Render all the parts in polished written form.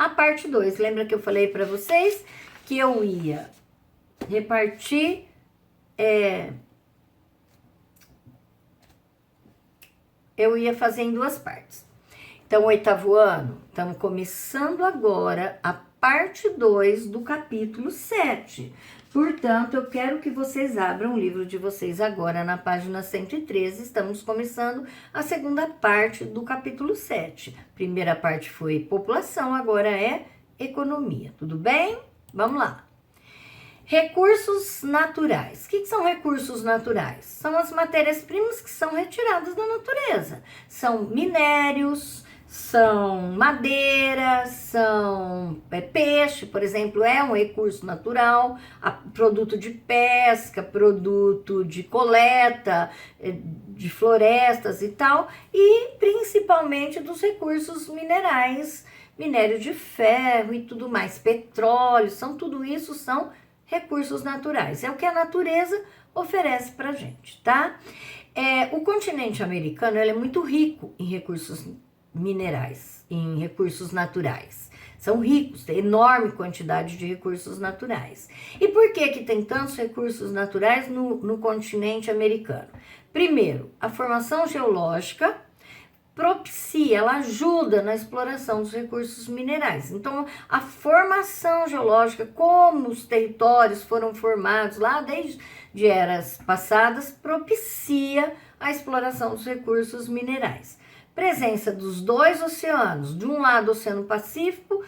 a parte 2. Lembra que eu falei para vocês que eu ia repartir eu ia fazer em 2 partes. Então, 8º ano, estamos começando agora a parte 2 do capítulo 7. Portanto, eu quero que vocês abram o livro de vocês agora na página 113. Estamos começando a segunda parte do capítulo 7. Primeira parte foi população, agora é economia. Tudo bem? Vamos lá. Recursos naturais. O que são recursos naturais? São as matérias-primas que são retiradas da natureza. São minérios, são madeira, são peixe, por exemplo, é um recurso natural, produto de pesca, produto de coleta, de florestas e tal, e principalmente dos recursos minerais, minério de ferro e tudo mais, petróleo, tudo isso são recursos naturais. É o que a natureza oferece pra gente, tá? O continente americano, ele é muito rico em recursos minerais, em recursos naturais. São ricos, tem enorme quantidade de recursos naturais. E por que tem tantos recursos naturais no continente americano? Primeiro, a formação geológica propicia, ela ajuda na exploração dos recursos minerais. Então, a formação geológica, como os territórios foram formados lá desde eras passadas, propicia a exploração dos recursos minerais. Presença dos 2 oceanos, de um lado o Oceano Pacífico,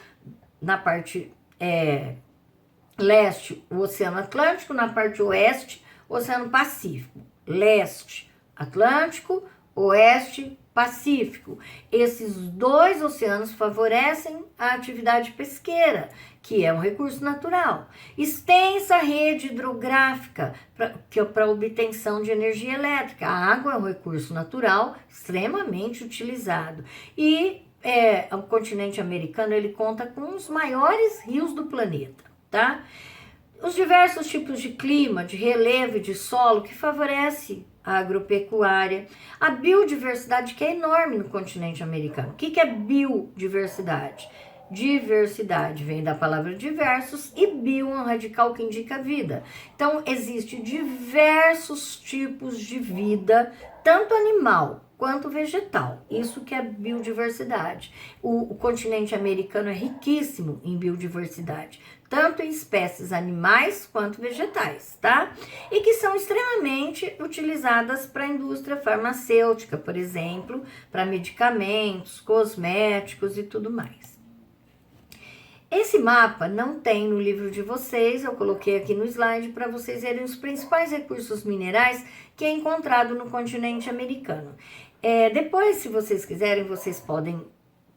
na parte leste o Oceano Atlântico, na parte oeste o Oceano Pacífico. Leste Atlântico, oeste Pacífico. Esses 2 oceanos favorecem a atividade pesqueira, que é um recurso natural. Extensa rede hidrográfica para obtenção de energia elétrica. A água é um recurso natural extremamente utilizado. E o continente americano, ele conta com os maiores rios do planeta, tá? Os diversos tipos de clima, de relevo e de solo que favorece a agropecuária, a biodiversidade que é enorme no continente americano. O que é biodiversidade? Diversidade vem da palavra diversos e bio é um radical que indica vida. Então, existe diversos tipos de vida, tanto animal quanto vegetal. Isso que é biodiversidade. O continente americano é riquíssimo em biodiversidade, tanto em espécies animais quanto vegetais, tá? E que são extremamente utilizadas para a indústria farmacêutica, por exemplo, para medicamentos, cosméticos e tudo mais. Esse mapa não tem no livro de vocês, eu coloquei aqui no slide para vocês verem os principais recursos minerais que é encontrado no continente americano. Depois, se vocês quiserem, vocês podem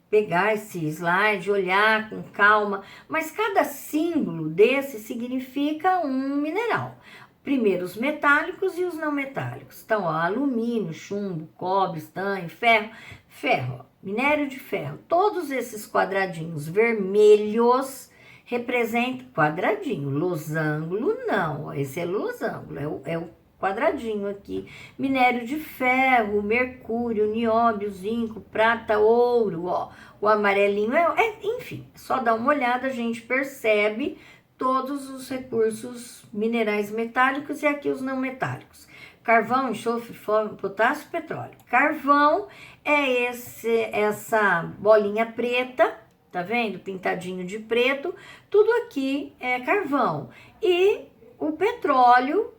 pegar esse slide, olhar com calma, mas cada símbolo desse significa um mineral. Primeiro os metálicos e os não metálicos. Então, alumínio, chumbo, cobre, estanho, ferro, minério de ferro. Todos esses quadradinhos vermelhos representam quadradinho, losango não, esse é losango, é o quadradinho aqui. Minério de ferro, mercúrio, nióbio, zinco, prata, ouro, ó. O amarelinho enfim, só dá uma olhada, a gente percebe todos os recursos minerais metálicos e aqui os não metálicos. Carvão, enxofre, fósforo, potássio, petróleo. Carvão é essa bolinha preta, tá vendo? Pintadinho de preto. Tudo aqui é carvão. E o petróleo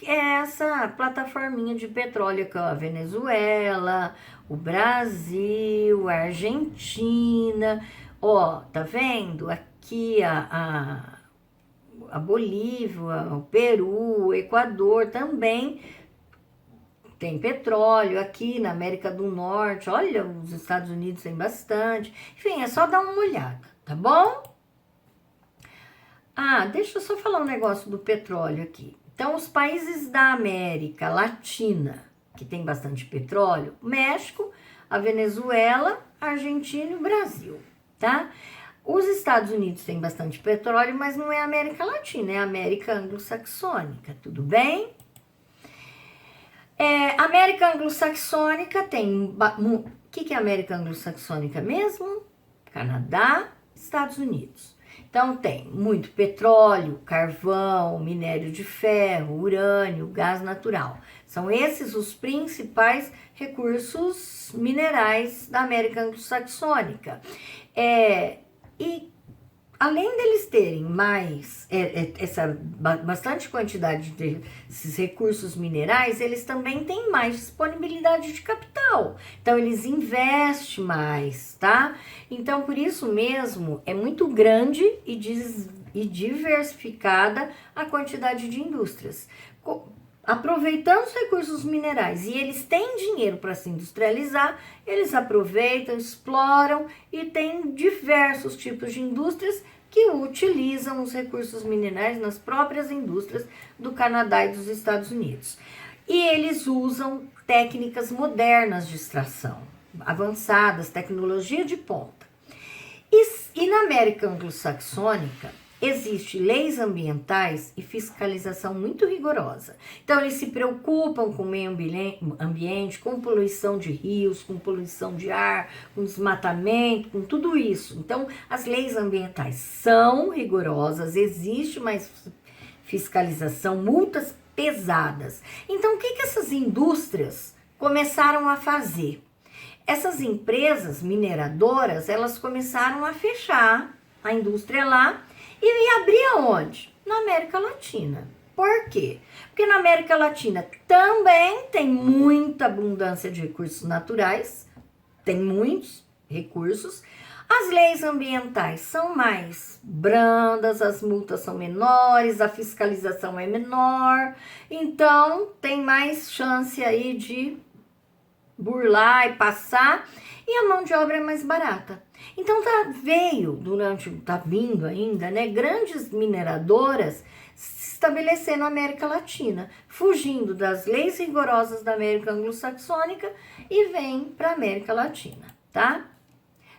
é essa plataforminha de petróleo que é a Venezuela, o Brasil, a Argentina. Ó, tá vendo? Aqui a Bolívia, o Peru, o Equador também tem petróleo. Aqui na América do Norte, olha, os Estados Unidos tem bastante. Enfim, é só dar uma olhada, tá bom? Deixa eu só falar um negócio do petróleo aqui. Então, os países da América Latina, que tem bastante petróleo, México, a Venezuela, a Argentina e o Brasil, tá? Os Estados Unidos têm bastante petróleo, mas não é a América Latina, é a América Anglo-Saxônica, tudo bem? América Anglo-Saxônica tem... O que é América Anglo-Saxônica mesmo? Canadá, Estados Unidos. Então tem muito petróleo, carvão, minério de ferro, urânio, gás natural. São esses os principais recursos minerais da América Anglo-Saxônica. E além deles terem essa bastante quantidade desses recursos minerais, eles também têm mais disponibilidade de capital. Então, eles investem mais, tá? Então, por isso mesmo, é muito grande e diversificada a quantidade de indústrias. Aproveitando os recursos minerais e eles têm dinheiro para se industrializar, eles aproveitam, exploram e tem diversos tipos de indústrias que utilizam os recursos minerais nas próprias indústrias do Canadá e dos Estados Unidos. E eles usam técnicas modernas de extração, avançadas, tecnologia de ponta. E na América Anglo-Saxônica, existem leis ambientais e fiscalização muito rigorosa. Então, eles se preocupam com o meio ambiente, com poluição de rios, com poluição de ar, com desmatamento, com tudo isso. Então, as leis ambientais são rigorosas, existe mais fiscalização, multas pesadas. Então, o que essas indústrias começaram a fazer? Essas empresas mineradoras, elas começaram a fechar a indústria lá e abrir aonde? Na América Latina. Por quê? Porque na América Latina também tem muita abundância de recursos naturais, tem muitos recursos. As leis ambientais são mais brandas, as multas são menores, a fiscalização é menor, então tem mais chance aí de burlar e passar, e a mão de obra é mais barata. Então tá vindo ainda, né, grandes mineradoras se estabelecendo na América Latina, fugindo das leis rigorosas da América Anglo-Saxônica e vem para a América Latina, tá?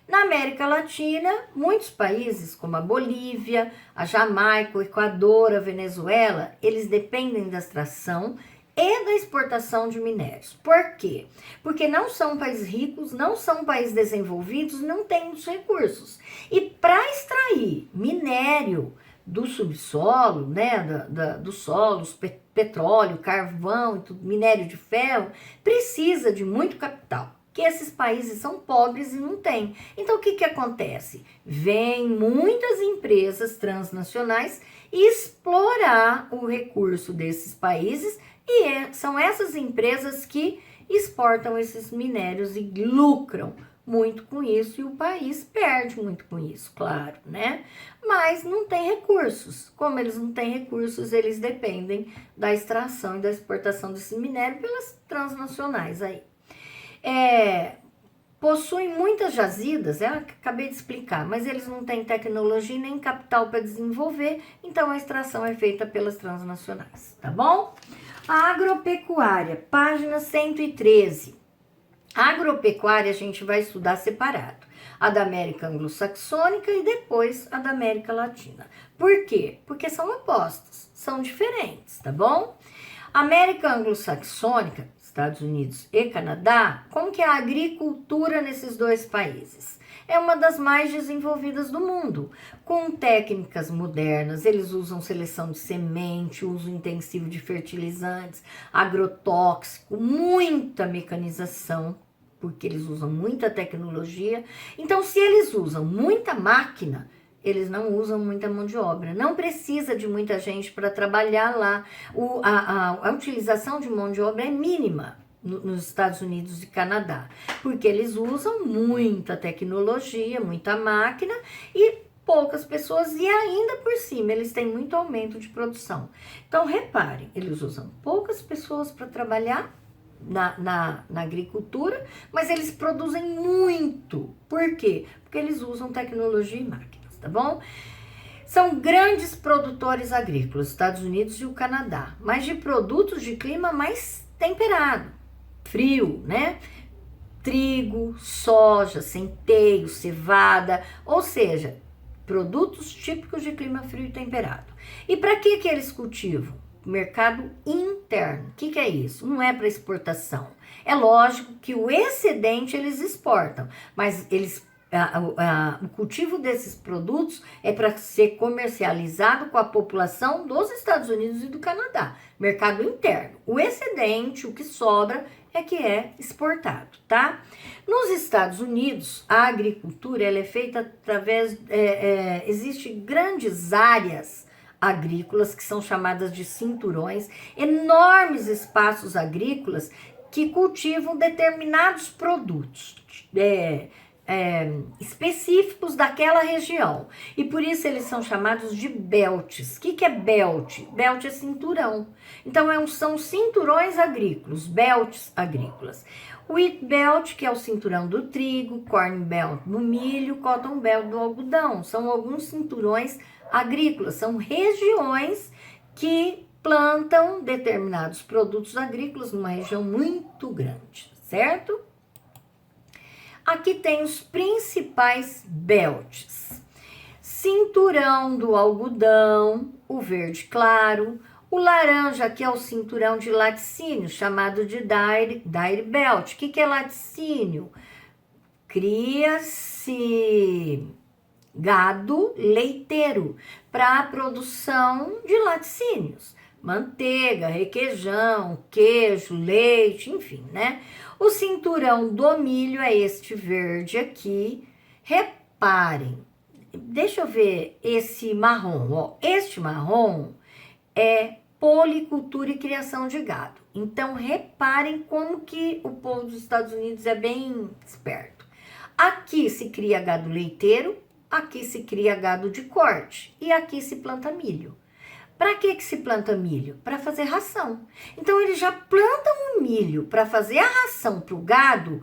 Na América Latina, muitos países como a Bolívia, a Jamaica, o Equador, a Venezuela, eles dependem da extração e da exportação de minérios. Por quê? Porque não são países ricos, não são países desenvolvidos, não têm muitos recursos. E para extrair minério do subsolo, né, dos solos, petróleo, carvão, minério de ferro, precisa de muito capital, que esses países são pobres e não têm. Então, o que acontece? Vêm muitas empresas transnacionais explorar o recurso desses países e são essas empresas que exportam esses minérios e lucram muito com isso, e o país perde muito com isso, claro, né? Mas não tem recursos. Como eles não têm recursos, eles dependem da extração e da exportação desse minério pelas transnacionais aí. Possuem muitas jazidas, acabei de explicar, mas eles não têm tecnologia nem capital para desenvolver, então a extração é feita pelas transnacionais, tá bom? A agropecuária, página 113. A agropecuária a gente vai estudar separado. A da América Anglo-Saxônica e depois a da América Latina. Por quê? Porque são opostos, são diferentes, tá bom? América Anglo-Saxônica, Estados Unidos e Canadá, como que é a agricultura nesses dois países? É uma das mais desenvolvidas do mundo, com técnicas modernas. Eles usam seleção de semente, uso intensivo de fertilizantes, agrotóxico, muita mecanização, porque eles usam muita tecnologia. Então, se eles usam muita máquina, eles não usam muita mão de obra. Não precisa de muita gente para trabalhar lá. A utilização de mão de obra é mínima nos Estados Unidos e Canadá, porque eles usam muita tecnologia, muita máquina e poucas pessoas, e ainda por cima eles têm muito aumento de produção. Então reparem, eles usam poucas pessoas para trabalhar na agricultura, mas eles produzem muito. Por quê? Porque eles usam tecnologia e máquinas, tá bom? São grandes produtores agrícolas, Estados Unidos e o Canadá, mas de produtos de clima mais temperado, frio, né? Trigo, soja, centeio, cevada, ou seja, produtos típicos de clima frio e temperado. E para que eles cultivam? Mercado interno. O que é isso? Não é para exportação. É lógico que o excedente eles exportam, mas eles O cultivo desses produtos é para ser comercializado com a população dos Estados Unidos e do Canadá, mercado interno. O excedente, o que sobra, é que é exportado, tá? Nos Estados Unidos, a agricultura ela é feita através, existe grandes áreas agrícolas que são chamadas de cinturões, enormes espaços agrícolas que cultivam determinados produtos específicos daquela região. E por isso eles são chamados de belts. O que é belt? Belt é cinturão. Então são cinturões agrícolas, belts agrícolas. Wheat belt, que é o cinturão do trigo, corn belt do milho, cotton belt do algodão. São alguns cinturões agrícolas, são regiões que plantam determinados produtos agrícolas numa região muito grande, certo? Aqui tem os principais belts. Cinturão do algodão, o verde claro, o laranja, que é o cinturão de laticínio, chamado de dairy belt. O que é laticínio? Cria-se gado leiteiro para a produção de laticínios. Manteiga, requeijão, queijo, leite, enfim, né? O cinturão do milho é este verde aqui. Reparem, deixa eu ver esse marrom, ó. Este marrom é policultura e criação de gado. Então, reparem como que o povo dos Estados Unidos é bem esperto. Aqui se cria gado leiteiro, aqui se cria gado de corte e aqui se planta milho. Para que se planta milho? Para fazer ração. Então, eles já plantam o milho para fazer a ração para o gado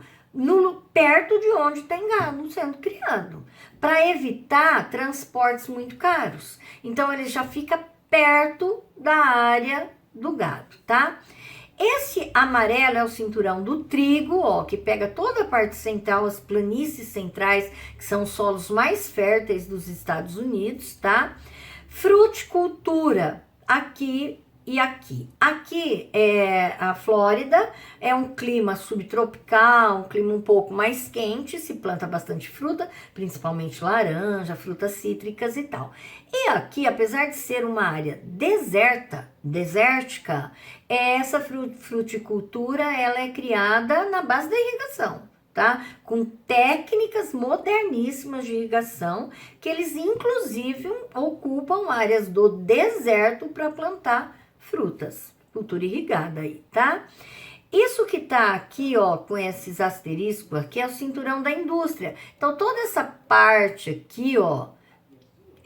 perto de onde tem gado sendo criado, para evitar transportes muito caros. Então, ele já fica perto da área do gado, tá? Esse amarelo é o cinturão do trigo, ó, que pega toda a parte central, as planícies centrais, que são os solos mais férteis dos Estados Unidos, tá? Fruticultura, aqui e aqui. Aqui é a Flórida, é um clima subtropical, um clima um pouco mais quente, se planta bastante fruta, principalmente laranja, frutas cítricas e tal. E aqui, apesar de ser uma área desértica, essa fruticultura ela é criada na base da irrigação. Tá? Com técnicas moderníssimas de irrigação, que eles inclusive ocupam áreas do deserto para plantar frutas, cultura irrigada aí, tá? Isso que tá aqui, ó, com esses asteriscos aqui é o cinturão da indústria. Então, toda essa parte aqui, ó,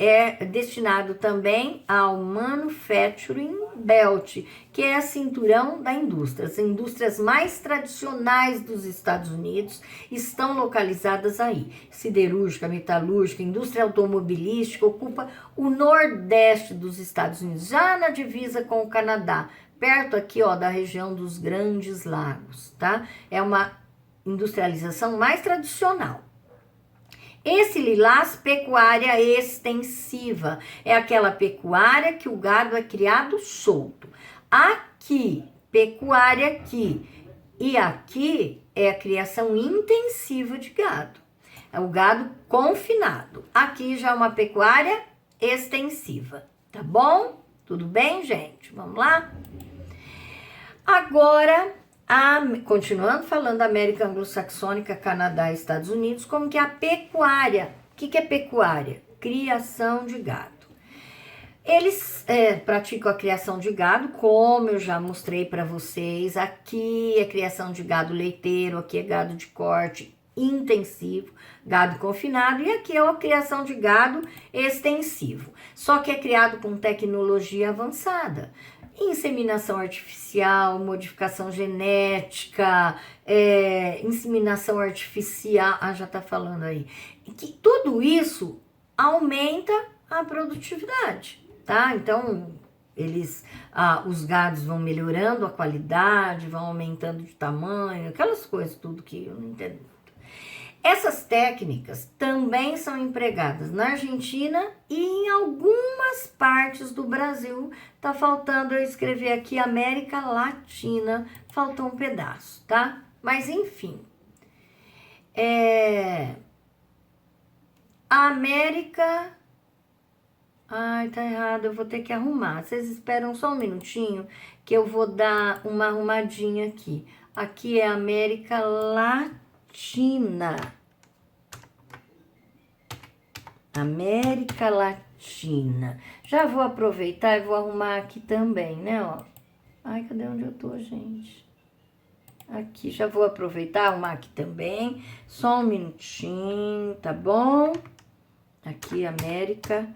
é destinado também ao Manufacturing Belt, que é a cinturão da indústria. As indústrias mais tradicionais dos Estados Unidos estão localizadas aí. Siderúrgica, metalúrgica, indústria automobilística ocupa o nordeste dos Estados Unidos, já na divisa com o Canadá, perto aqui, ó, da região dos Grandes Lagos, tá? É uma industrialização mais tradicional. Esse lilás, pecuária extensiva, é aquela pecuária que o gado é criado solto. Aqui, pecuária aqui e aqui é a criação intensiva de gado. É o gado confinado. Aqui já é uma pecuária extensiva, tá bom? Tudo bem, gente? Vamos lá? Agora, continuando falando da América Anglo-Saxônica, Canadá e Estados Unidos, como que é a pecuária. O que é pecuária? Criação de gado. Eles praticam a criação de gado, como eu já mostrei para vocês. Aqui é criação de gado leiteiro, aqui é gado de corte intensivo, gado confinado, e aqui é a criação de gado extensivo. Só que é criado com tecnologia avançada. Inseminação artificial, modificação genética, inseminação artificial, já tá falando aí. Que tudo isso aumenta a produtividade, tá? Então, os gados vão melhorando a qualidade, vão aumentando de tamanho, aquelas coisas tudo que eu não entendo. Essas técnicas também são empregadas na Argentina e em algumas partes do Brasil. Tá faltando eu escrever aqui América Latina, faltou um pedaço, tá? Mas enfim. A América... Ai, tá errado, eu vou ter que arrumar. Vocês esperam só um minutinho que eu vou dar uma arrumadinha aqui. Aqui é América Latina. América Latina. Já vou aproveitar e vou arrumar aqui também, né, ó. Ai, cadê onde eu tô, gente? Aqui, já vou aproveitar, arrumar aqui também. Só um minutinho, tá bom? Aqui, América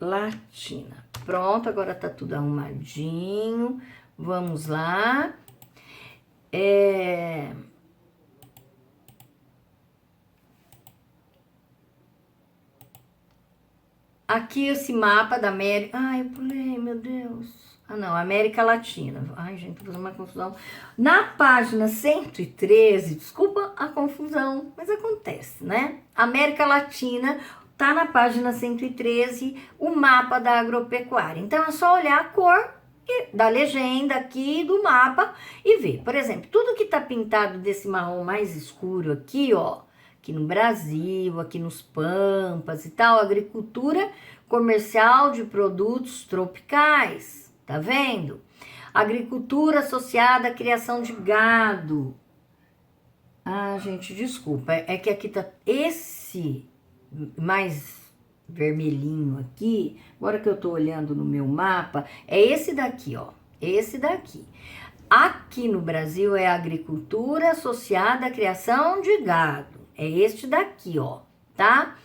Latina. Pronto, agora tá tudo arrumadinho. Vamos lá. Aqui esse mapa da América... Ai, eu pulei, meu Deus. Ah, não, América Latina. Ai, gente, tô fazendo uma confusão. Na página 113, desculpa a confusão, mas acontece, né? América Latina tá na página 113, o mapa da agropecuária. Então, é só olhar a cor da legenda aqui do mapa e ver. Por exemplo, tudo que tá pintado desse marrom mais escuro aqui, ó, aqui no Brasil, aqui nos Pampas e tal, agricultura comercial de produtos tropicais, tá vendo? Agricultura associada à criação de gado. Ah, gente, desculpa, é que aqui tá esse mais vermelhinho aqui, agora que eu tô olhando no meu mapa, é esse daqui, ó, esse daqui. Aqui no Brasil é agricultura associada à criação de gado. É este daqui, ó, tá?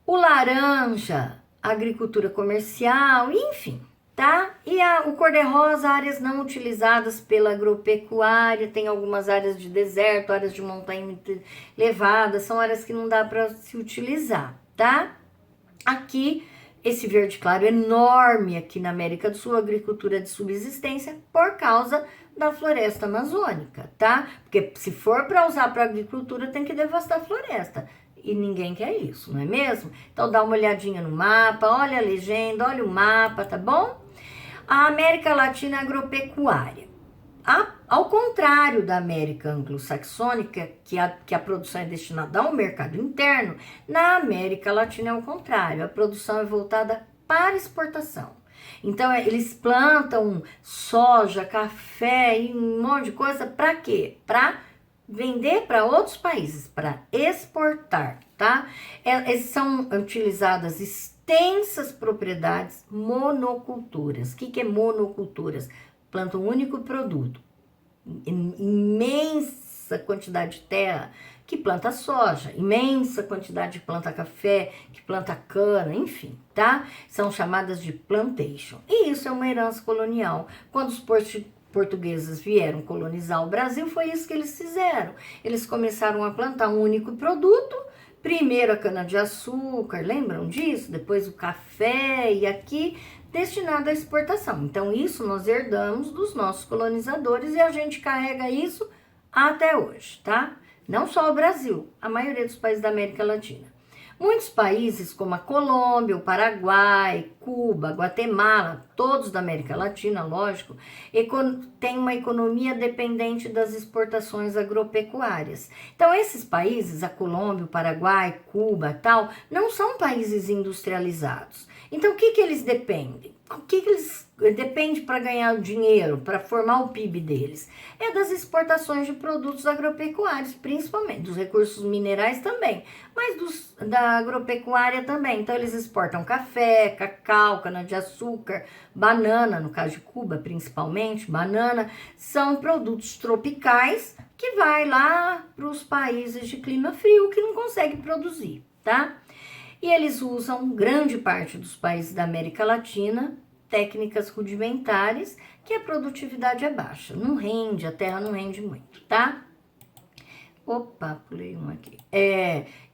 O laranja, agricultura comercial, enfim, tá? E o cor-de-rosa, áreas não utilizadas pela agropecuária, tem algumas áreas de deserto, áreas de montanha muito elevadas, são áreas que não dá para se utilizar, tá? Aqui, esse verde claro enorme aqui na América do Sul, agricultura de subsistência por causa da floresta amazônica, tá? Porque se for para usar para agricultura, tem que devastar a floresta. E ninguém quer isso, não é mesmo? Então dá uma olhadinha no mapa, olha a legenda, olha o mapa, tá bom? A América Latina é agropecuária. Ao contrário da América anglo-saxônica, que a produção é destinada ao mercado interno, na América Latina é o contrário, a produção é voltada para exportação. Então, eles plantam soja, café e um monte de coisa, para quê? Para vender para outros países, para exportar, tá? São utilizadas extensas propriedades monoculturas. O que é monoculturas? Planta um único produto, imensa quantidade de terra que planta soja, imensa quantidade de planta café, que planta cana, enfim, tá? São chamadas de plantation. E isso é uma herança colonial. Quando os portugueses vieram colonizar o Brasil, foi isso que eles fizeram. Eles começaram a plantar um único produto, primeiro a cana-de-açúcar, lembram disso? Depois o café e aqui destinado à exportação. Então, isso nós herdamos dos nossos colonizadores e a gente carrega isso até hoje, tá? Não só o Brasil, a maioria dos países da América Latina. Muitos países, como a Colômbia, o Paraguai, Cuba, Guatemala, todos da América Latina, lógico, têm uma economia dependente das exportações agropecuárias. Então, esses países, a Colômbia, o Paraguai, Cuba e tal, não são países industrializados. Então, o que eles dependem? O que eles dependem para ganhar dinheiro, para formar o PIB deles? É das exportações de produtos agropecuários, principalmente, dos recursos minerais também, mas da agropecuária também. Então, eles exportam café, cacau, cana-de-açúcar, banana, no caso de Cuba, principalmente, banana, são produtos tropicais que vai lá para os países de clima frio que não conseguem produzir, tá? E eles usam, grande parte dos países da América Latina, técnicas rudimentares, que a produtividade é baixa. Não rende, a terra não rende muito, tá? Opa, pulei um aqui.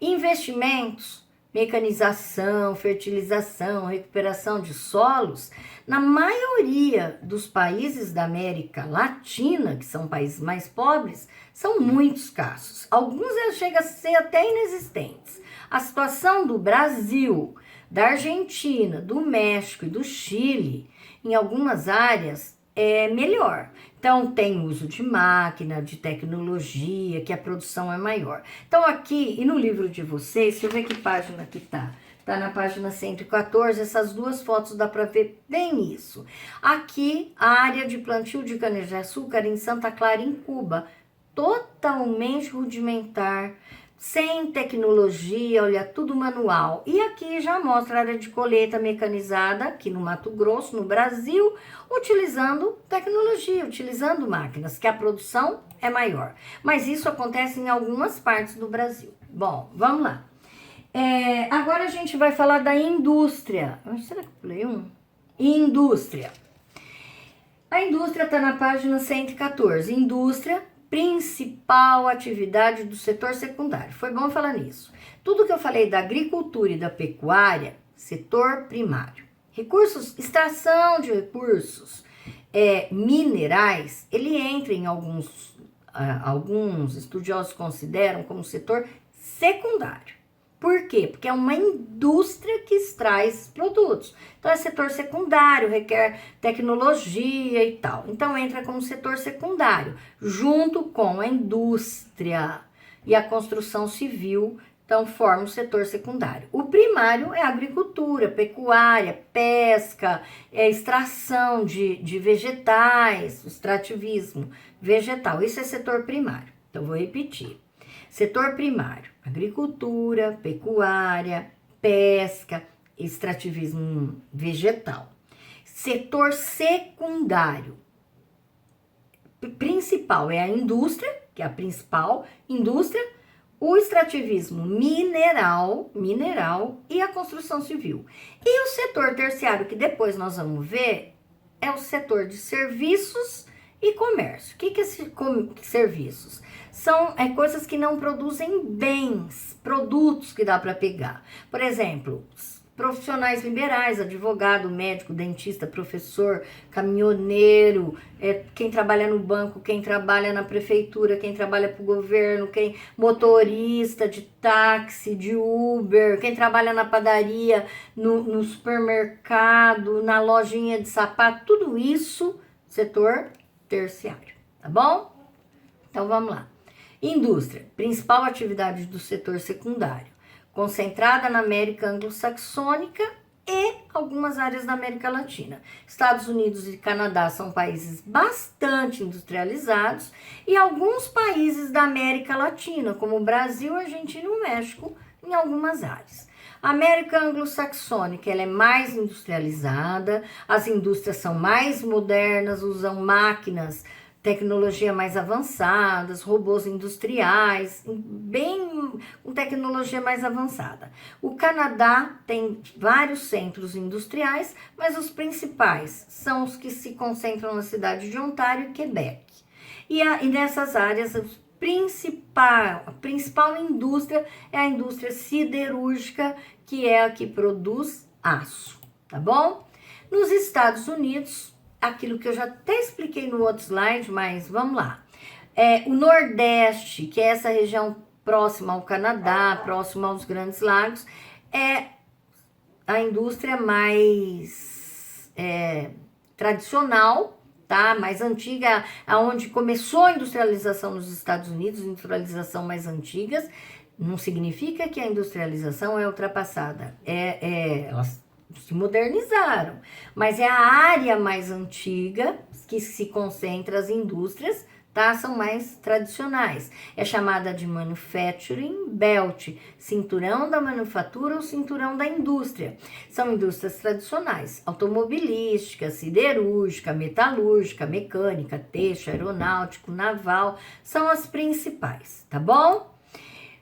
Investimentos, mecanização, fertilização, recuperação de solos, na maioria dos países da América Latina, que são países mais pobres, são muito escassos. Alguns chegam a ser até inexistentes. A situação do Brasil, da Argentina, do México e do Chile, em algumas áreas, é melhor. Então, tem uso de máquina, de tecnologia, que a produção é maior. Então, aqui, e no livro de vocês, deixa eu ver que página que tá. Tá na página 114, essas duas fotos dá para ver bem isso. Aqui, a área de plantio de cana-de-açúcar em Santa Clara, em Cuba, totalmente rudimentar, sem tecnologia, olha, tudo manual. E aqui já mostra a área de colheita mecanizada, aqui no Mato Grosso, no Brasil, utilizando tecnologia, utilizando máquinas, que a produção é maior. Mas isso acontece em algumas partes do Brasil. Bom, vamos lá. Agora a gente vai falar da indústria. Será que eu pulei um? Indústria. A indústria está na página 114. Indústria, principal atividade do setor secundário. Foi bom falar nisso. Tudo que eu falei da agricultura e da pecuária, setor primário. Recursos, extração de recursos minerais, ele entra em alguns estudiosos consideram como setor secundário. Por quê? Porque é uma indústria que extrai esses produtos. Então, é setor secundário, requer tecnologia e tal. Então, entra como setor secundário, junto com a indústria e a construção civil. Então, forma o setor secundário. O primário é a agricultura, pecuária, pesca, extração de vegetais, extrativismo vegetal. Isso é setor primário. Então, vou repetir. Setor primário, agricultura, pecuária, pesca, extrativismo vegetal. Setor secundário, principal é a indústria, que é a principal indústria, o extrativismo mineral e a construção civil. E o setor terciário, que depois nós vamos ver, é o setor de serviços e comércio. O que é serviços? São coisas que não produzem bens, produtos que dá para pegar. Por exemplo, profissionais liberais, advogado, médico, dentista, professor, caminhoneiro, quem trabalha no banco, quem trabalha na prefeitura, quem trabalha para o governo, quem motorista de táxi, de Uber, quem trabalha na padaria, no supermercado, na lojinha de sapato, tudo isso, setor terciário, tá bom? Então vamos lá. Indústria, principal atividade do setor secundário, concentrada na América anglo-saxônica e algumas áreas da América Latina. Estados Unidos e Canadá são países bastante industrializados e alguns países da América Latina, como o Brasil, Argentina e o México, em algumas áreas. A América anglo-saxônica ela é mais industrializada, as indústrias são mais modernas, usam máquinas, tecnologia mais avançadas, robôs industriais, bem com tecnologia mais avançada. O Canadá tem vários centros industriais, mas os principais são os que se concentram na cidade de Ontário e Quebec. E nessas áreas, a principal indústria é a indústria siderúrgica, que é a que produz aço, tá bom? Nos Estados Unidos, aquilo que eu já até expliquei no outro slide, mas vamos lá. O Nordeste, que é essa região próxima ao Canadá, próxima aos Grandes Lagos, é a indústria mais tradicional, tá? Mais antiga, aonde começou a industrialização nos Estados Unidos, industrialização mais antigas. Não significa que a industrialização é ultrapassada, elas se modernizaram, mas é a área mais antiga que se concentra as indústrias, tá? São mais tradicionais. É chamada de Manufacturing Belt, cinturão da manufatura ou cinturão da indústria. São indústrias tradicionais, automobilística, siderúrgica, metalúrgica, mecânica, têxtil, aeronáutico, naval, são as principais, tá bom?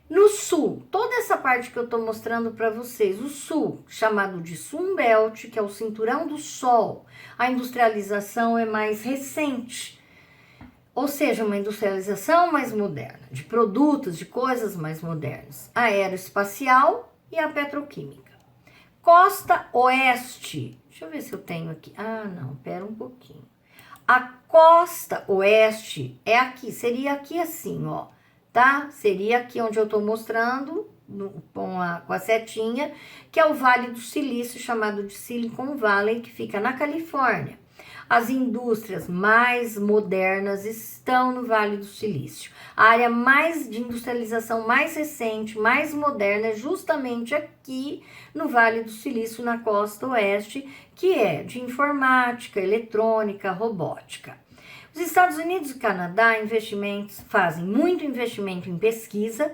No sul, toda essa parte que eu tô mostrando para vocês, o sul, chamado de Sunbelt, que é o cinturão do sol, a industrialização é mais recente, ou seja, uma industrialização mais moderna, de produtos, de coisas mais modernas, a aeroespacial e a petroquímica. Costa oeste, deixa eu ver se eu tenho aqui, não, pera um pouquinho. A costa oeste é aqui, seria aqui assim, ó. Tá? Seria aqui onde eu estou mostrando, com a setinha, que é o Vale do Silício, chamado de Silicon Valley, que fica na Califórnia. As indústrias mais modernas estão no Vale do Silício. A área mais de industrialização mais recente, mais moderna, é justamente aqui no Vale do Silício, na costa oeste, que é de informática, eletrônica, robótica. Os Estados Unidos e Canadá fazem muito investimento em pesquisa,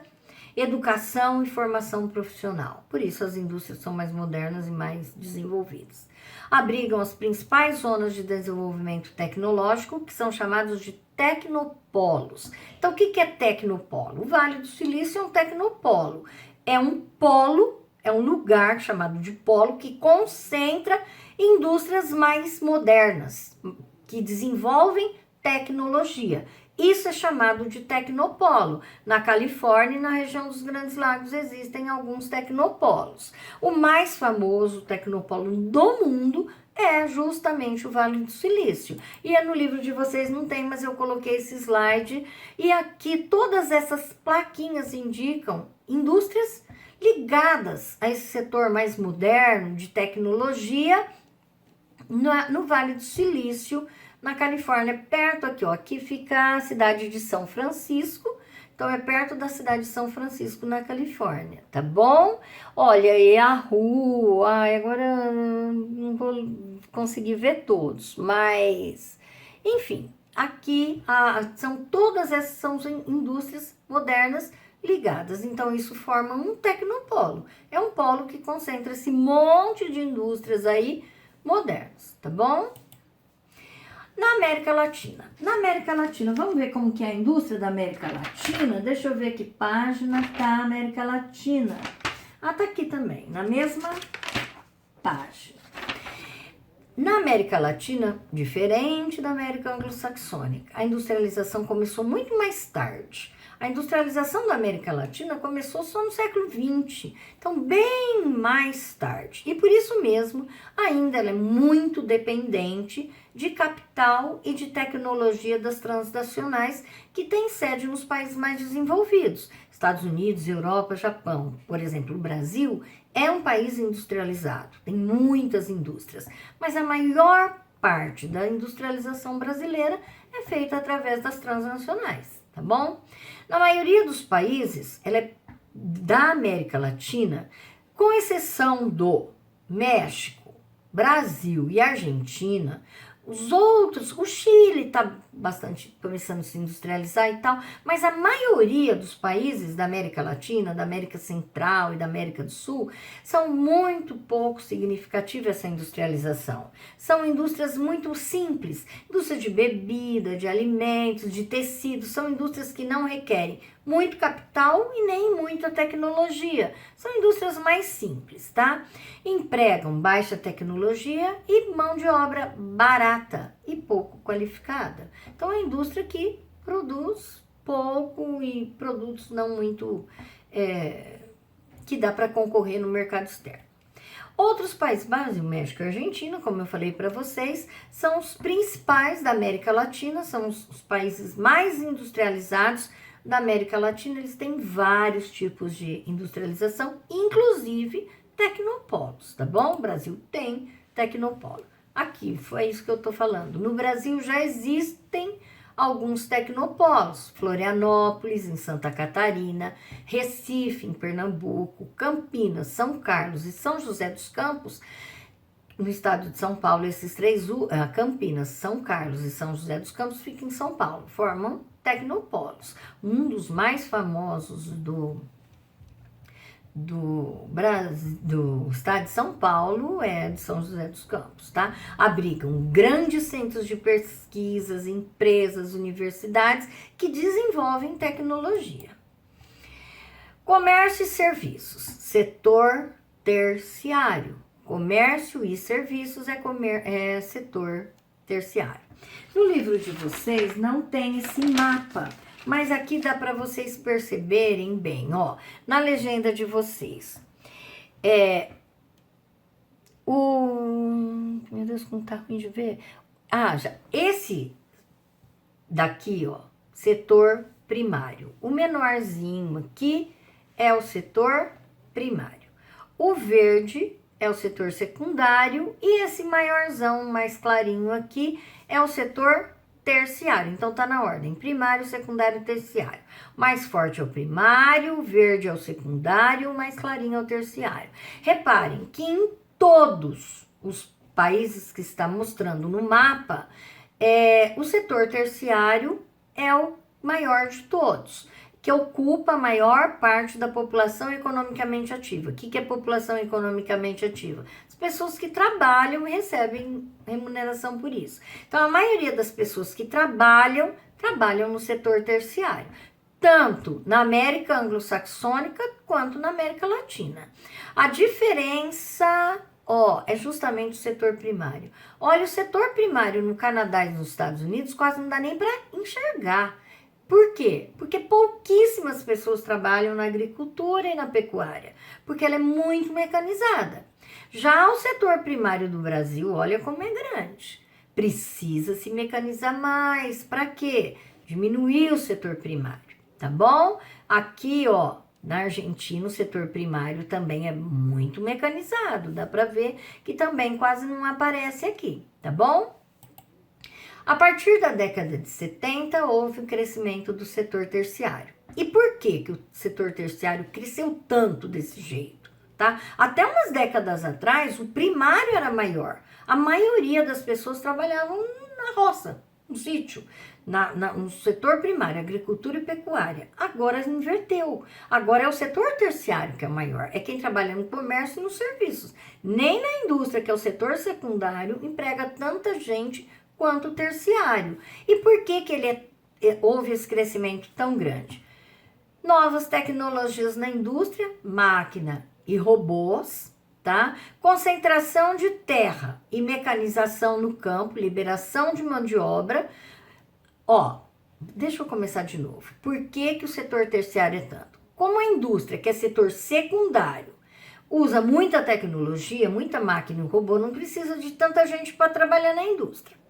educação e formação profissional. Por isso as indústrias são mais modernas e mais desenvolvidas. Abrigam as principais zonas de desenvolvimento tecnológico, que são chamados de tecnopolos. Então, o que é tecnopolo? O Vale do Silício é um tecnopolo. É um polo, é um lugar chamado de polo que concentra indústrias mais modernas, que desenvolvem tecnologia. Isso é chamado de tecnopolo. Na Califórnia e na região dos Grandes Lagos existem alguns tecnopolos. O mais famoso tecnopolo do mundo é justamente o Vale do Silício. E no livro de vocês não tem, mas eu coloquei esse slide. E aqui todas essas plaquinhas indicam indústrias ligadas a esse setor mais moderno de tecnologia no Vale do Silício, na Califórnia, perto aqui, ó, aqui fica a cidade de São Francisco, então é perto da cidade de São Francisco, na Califórnia, tá bom? Olha aí a rua, agora não vou conseguir ver todos, mas, enfim, aqui são todas essas são indústrias modernas ligadas, então isso forma um tecnopolo, é um polo que concentra esse monte de indústrias aí modernas, tá bom? Na América Latina, vamos ver como que é a indústria da América Latina? Deixa eu ver que página tá a América Latina. Tá aqui também, na mesma página. Na América Latina, diferente da América anglo-saxônica, a industrialização começou muito mais tarde. A industrialização da América Latina começou só no século XX, então bem mais tarde. E por isso mesmo, ainda ela é muito dependente de capital e de tecnologia das transnacionais que têm sede nos países mais desenvolvidos. Estados Unidos, Europa, Japão. Por exemplo, o Brasil é um país industrializado, tem muitas indústrias, mas a maior parte da industrialização brasileira é feita através das transnacionais, tá bom? Na maioria dos países, ela é da América Latina, com exceção do México, Brasil e Argentina. Os outros, o Chile está bastante começando a se industrializar e tal, mas a maioria dos países da América Latina, da América Central e da América do Sul, são muito pouco significativas essa industrialização. São indústrias muito simples, indústria de bebida, de alimentos, de tecidos, são indústrias que não requerem muito capital e nem muita tecnologia. São indústrias mais simples, tá? Empregam baixa tecnologia e mão de obra barata e pouco qualificada. Então, é uma indústria que produz pouco e produtos não muito que dá para concorrer no mercado externo. Outros países, Brasil, México e Argentina, como eu falei para vocês, são os principais da América Latina, são os países mais industrializados da América Latina. Eles têm vários tipos de industrialização, inclusive tecnopolos, tá bom? O Brasil tem tecnopolo. Aqui, foi isso que eu tô falando. No Brasil já existem alguns tecnopolos. Florianópolis, em Santa Catarina, Recife, em Pernambuco, Campinas, São Carlos e São José dos Campos, no estado de São Paulo. Esses três, Campinas, São Carlos e São José dos Campos, ficam em São Paulo, formam tecnopolos. Um dos mais famosos do estado de São Paulo é de São José dos Campos, tá? Abrigam grandes centros de pesquisas, empresas, universidades que desenvolvem tecnologia. Comércio e serviços, setor terciário. Comércio e serviços é setor terciário. No livro de vocês não tem esse mapa, mas aqui dá para vocês perceberem bem, ó, na legenda de vocês. Meu Deus, como tá ruim de ver. Esse daqui, ó, setor primário. O menorzinho aqui é o setor primário. O verde é o setor secundário e esse maiorzão, mais clarinho aqui, é o setor terciário. Então tá na ordem: primário, secundário e terciário. Mais forte é o primário, verde é o secundário, mais clarinho é o terciário. Reparem que em todos os países que está mostrando no mapa, o setor terciário é o maior de todos, que ocupa a maior parte da população economicamente ativa. O que é população economicamente ativa? As pessoas que trabalham e recebem remuneração por isso. Então, a maioria das pessoas que trabalham no setor terciário, tanto na América anglo-saxônica quanto na América Latina. A diferença, é justamente o setor primário. Olha, o setor primário no Canadá e nos Estados Unidos quase não dá nem para enxergar. Por quê? Porque pouquíssimas pessoas trabalham na agricultura e na pecuária, porque ela é muito mecanizada. Já o setor primário do Brasil, olha como é grande. Precisa se mecanizar mais. Para quê? Diminuir o setor primário, tá bom? Aqui, na Argentina, o setor primário também é muito mecanizado. Dá para ver que também quase não aparece aqui, tá bom? A partir da década de 70, houve um crescimento do setor terciário. E por que o setor terciário cresceu tanto desse jeito? Tá? Até umas décadas atrás, o primário era maior. A maioria das pessoas trabalhavam na roça, no sítio, no setor primário, agricultura e pecuária. Agora inverteu. Agora é o setor terciário que é maior. É quem trabalha no comércio e nos serviços. Nem na indústria, que é o setor secundário, emprega tanta gente quanto o terciário. E por que houve esse crescimento tão grande? Novas tecnologias na indústria, máquina e robôs, tá? Concentração de terra e mecanização no campo, liberação de mão de obra. Deixa eu começar de novo. Por que o setor terciário é tanto? Como a indústria, que é setor secundário, usa muita tecnologia, muita máquina e robô, não precisa de tanta gente para trabalhar na indústria.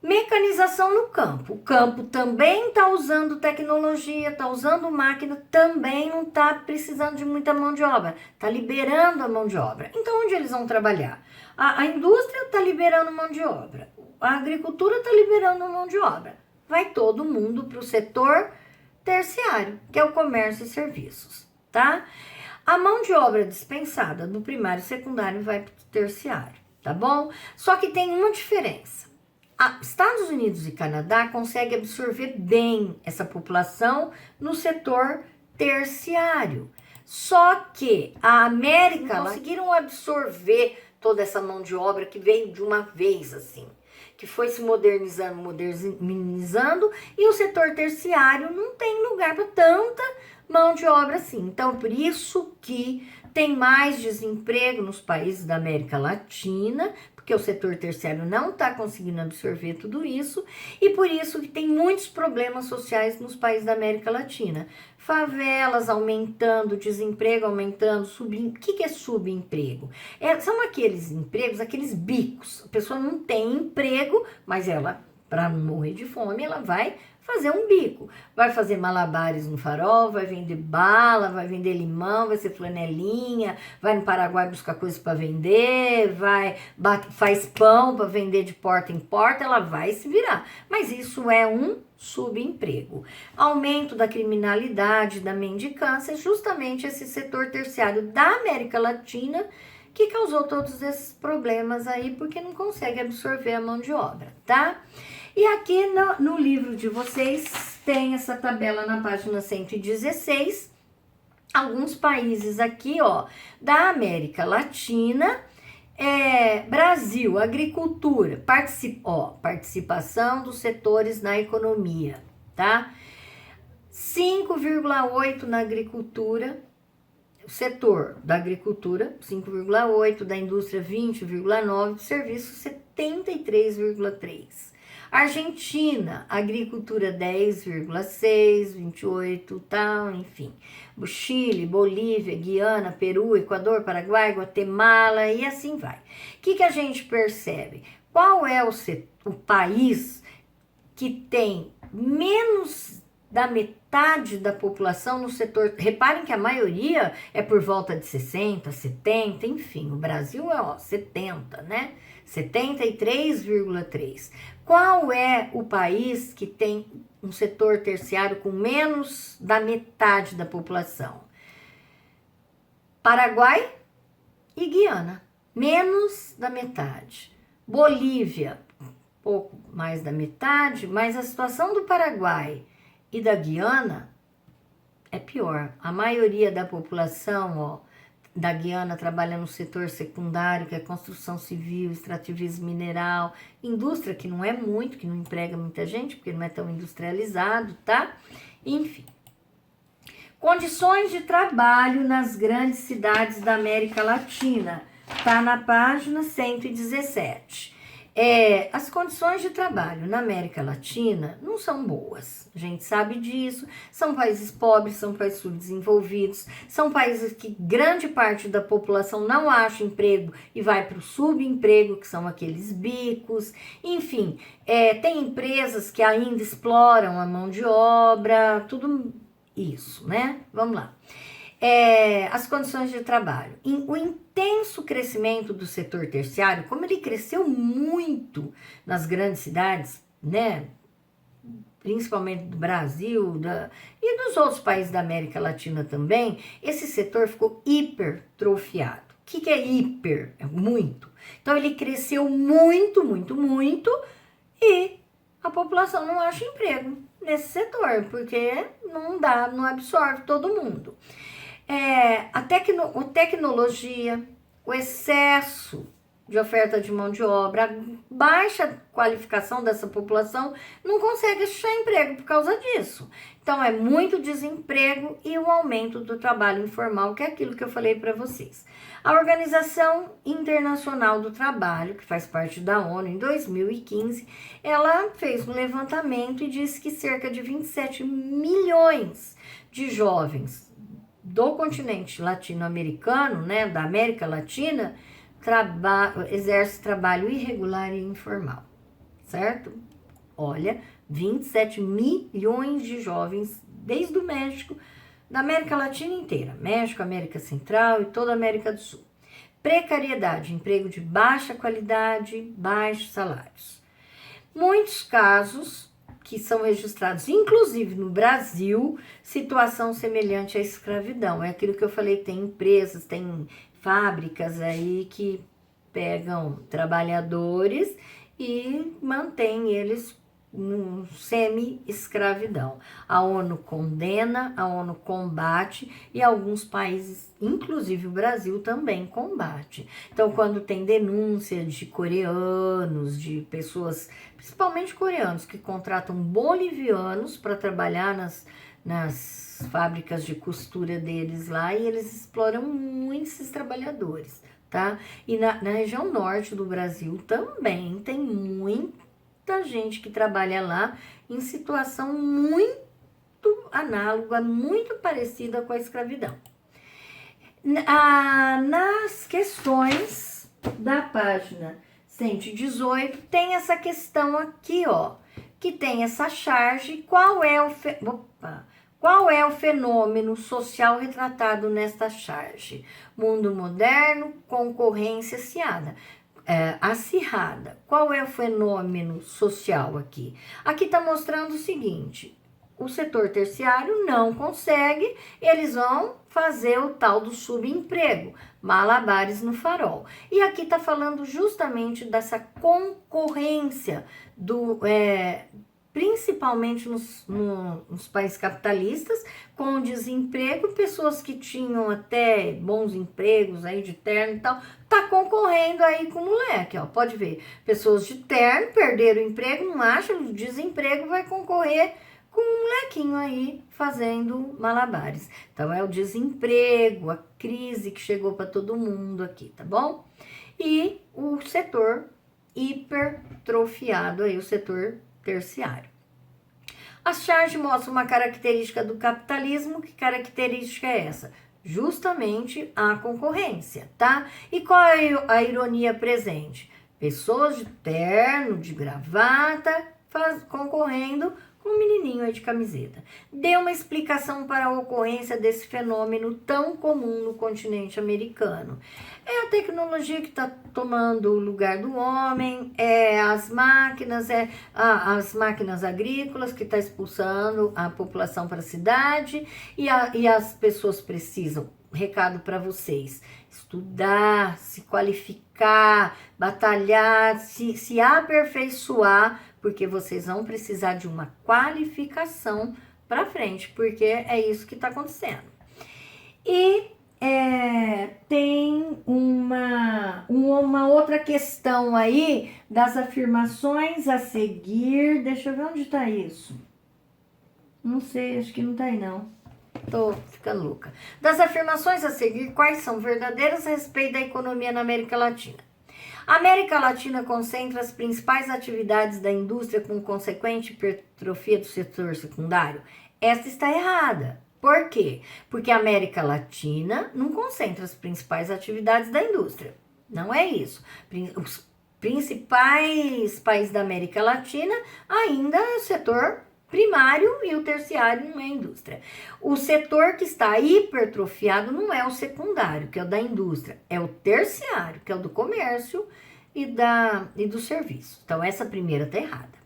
Mecanização no campo. O campo também está usando tecnologia, está usando máquina, também não está precisando de muita mão de obra. Está liberando a mão de obra. Então, onde eles vão trabalhar? A indústria está liberando mão de obra. A agricultura está liberando mão de obra. Vai todo mundo para o setor terciário, que é o comércio e serviços, tá? A mão de obra dispensada do primário e secundário vai para o terciário, tá bom? Só que tem uma diferença. Estados Unidos e Canadá conseguem absorver bem essa população no setor terciário. Só que a América conseguiram absorver toda essa mão de obra que veio de uma vez, assim, que foi se modernizando, e o setor terciário não tem lugar para tanta mão de obra assim. Então, por isso que tem mais desemprego nos países da América Latina, porque o setor terciário não está conseguindo absorver tudo isso, e por isso que tem muitos problemas sociais nos países da América Latina. Favelas aumentando, desemprego aumentando, o que é subemprego? São aqueles empregos, aqueles bicos. A pessoa não tem emprego, mas ela, para não morrer de fome, ela vai fazer um bico. Vai fazer malabares no farol, vai vender bala, vai vender limão, vai ser flanelinha, vai no Paraguai buscar coisas para vender, faz pão para vender de porta em porta, ela vai se virar. Mas isso é um subemprego. Aumento da criminalidade, da mendicância, é justamente esse setor terciário da América Latina que causou todos esses problemas aí, porque não consegue absorver a mão de obra, tá? E aqui no livro de vocês tem essa tabela na página 116, alguns países aqui, da América Latina, Brasil, agricultura, participação dos setores na economia, tá? 5,8 na agricultura, o setor da agricultura, 5,8, da indústria 20,9, serviços 73,3. Argentina, agricultura 10,6, 28, tal, enfim. O Chile, Bolívia, Guiana, Peru, Equador, Paraguai, Guatemala e assim vai. O que a gente percebe? Qual é o país que tem menos da metade metade da população no setor. Reparem que a maioria é por volta de 60, 70, enfim, o Brasil é 70, né? 73,3. Qual é o país que tem um setor terciário com menos da metade da população? Paraguai e Guiana, menos da metade. Bolívia, pouco mais da metade, mas a situação do Paraguai e da Guiana é pior. A maioria da população, da Guiana trabalha no setor secundário, que é construção civil, extrativismo mineral, indústria que não é muito, que não emprega muita gente, porque não é tão industrializado, tá? Enfim. Condições de trabalho nas grandes cidades da América Latina. Tá na página 117. As condições de trabalho na América Latina não são boas, a gente sabe disso. São países pobres, são países subdesenvolvidos, são países que grande parte da população não acha emprego e vai para o subemprego, que são aqueles bicos. Enfim, tem empresas que ainda exploram a mão de obra, tudo isso, né? Vamos lá. As condições de trabalho. O intenso crescimento do setor terciário, como ele cresceu muito nas grandes cidades, né, principalmente do Brasil e dos outros países da América Latina também, esse setor ficou hipertrofiado. O que é hiper? É muito. Então ele cresceu muito, muito, muito e a população não acha emprego nesse setor, porque não dá, não absorve todo mundo. A tecnologia, o excesso de oferta de mão de obra, a baixa qualificação dessa população não consegue achar emprego por causa disso. Então, é muito desemprego e o aumento do trabalho informal, que é aquilo que eu falei para vocês. A Organização Internacional do Trabalho, que faz parte da ONU, em 2015, ela fez um levantamento e disse que cerca de 27 milhões de jovens do continente latino-americano, né, da América Latina, exerce trabalho irregular e informal, certo? Olha, 27 milhões de jovens, desde o México, da América Latina inteira, México, América Central e toda a América do Sul. Precariedade, emprego de baixa qualidade, baixos salários. Muitos casos que são registrados, inclusive no Brasil, situação semelhante à escravidão. É aquilo que eu falei, tem empresas, tem fábricas aí que pegam trabalhadores e mantêm eles num semi-escravidão. A ONU condena, a ONU combate e alguns países, inclusive o Brasil, também combate. Então, quando tem denúncia de coreanos, de pessoas, principalmente coreanos, que contratam bolivianos para trabalhar nas fábricas de costura deles lá, e eles exploram muito esses trabalhadores, tá? E na região norte do Brasil também tem muita gente que trabalha lá em situação muito análoga, muito parecida com a escravidão. Nas questões da página 118, tem essa questão aqui, que tem essa charge. Qual é o fenômeno social retratado nesta charge? Mundo moderno, concorrência acirrada. Qual é o fenômeno social aqui? Aqui está mostrando o seguinte: o setor terciário não consegue, eles vão fazer o tal do subemprego, malabares no farol. E aqui está falando justamente dessa concorrência principalmente nos países capitalistas, com o desemprego, pessoas que tinham até bons empregos aí de terno e tal, tá concorrendo aí com o moleque, pode ver, pessoas de terno perderam o emprego, não acham, o desemprego vai concorrer com um molequinho aí fazendo malabares. Então é o desemprego, a crise que chegou para todo mundo aqui, tá bom? E o setor hipertrofiado aí, o setor terciário. A charge mostra uma característica do capitalismo. Que característica é essa? Justamente a concorrência, tá? E qual é a ironia presente? Pessoas de terno, de gravata, concorrendo com um menininho aí de camiseta. Dê uma explicação para a ocorrência desse fenômeno tão comum no continente americano. É a tecnologia que está tomando o lugar do homem, é as máquinas agrícolas que está expulsando a população para a cidade e as pessoas precisam. Recado para vocês: estudar, se qualificar, batalhar, se aperfeiçoar, porque vocês vão precisar de uma qualificação para frente, porque é isso que está acontecendo. E tem uma outra questão aí das afirmações a seguir. Deixa eu ver onde está isso. Não sei, acho que não está aí não. Tô ficando louca. Das afirmações a seguir, quais são verdadeiras a respeito da economia na América Latina? A América Latina concentra as principais atividades da indústria com consequente hipertrofia do setor secundário? Esta está errada. Por quê? Porque a América Latina não concentra as principais atividades da indústria. Não é isso. Os principais países da América Latina ainda é o setor primário e o terciário não é a indústria. O setor que está hipertrofiado não é o secundário, que é o da indústria, é o terciário, que é o do comércio e do serviço. Então, essa primeira está errada.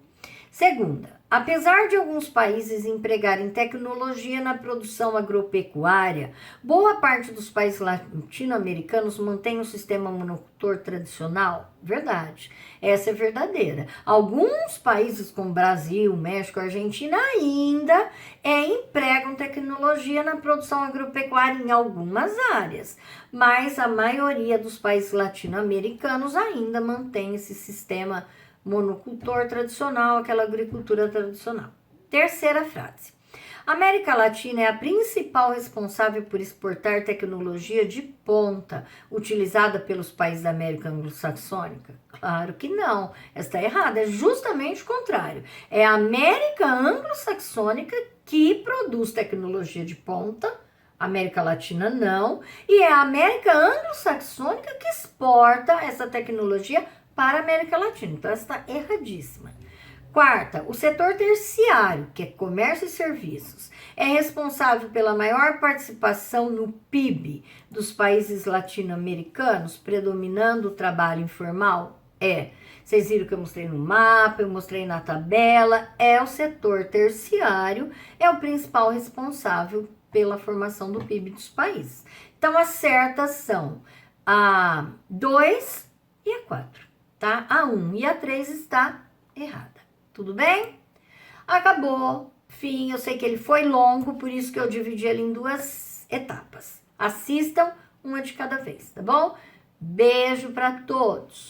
Segunda, apesar de alguns países empregarem tecnologia na produção agropecuária, boa parte dos países latino-americanos mantém um sistema monocultor tradicional? Verdade, essa é verdadeira. Alguns países como Brasil, México, Argentina ainda empregam tecnologia na produção agropecuária em algumas áreas, mas a maioria dos países latino-americanos ainda mantém esse sistema monocultor tradicional, aquela agricultura tradicional. Terceira frase. A América Latina é a principal responsável por exportar tecnologia de ponta utilizada pelos países da América Anglo-Saxônica? Claro que não. Esta é errada. É justamente o contrário. É a América Anglo-Saxônica que produz tecnologia de ponta, a América Latina não, e é a América Anglo-Saxônica que exporta essa tecnologia para a América Latina. Então, essa está erradíssima. Quarta, o setor terciário, que é comércio e serviços, é responsável pela maior participação no PIB dos países latino-americanos, predominando o trabalho informal? É. Vocês viram que eu mostrei no mapa, eu mostrei na tabela. É o setor terciário, é o principal responsável pela formação do PIB dos países. Então, as certas são a 2 e a 4. Tá? A 1 e a 3 está errada. Tudo bem? Acabou. Fim. Eu sei que ele foi longo, por isso que eu dividi ele em 2 etapas. Assistam uma de cada vez, tá bom? Beijo para todos.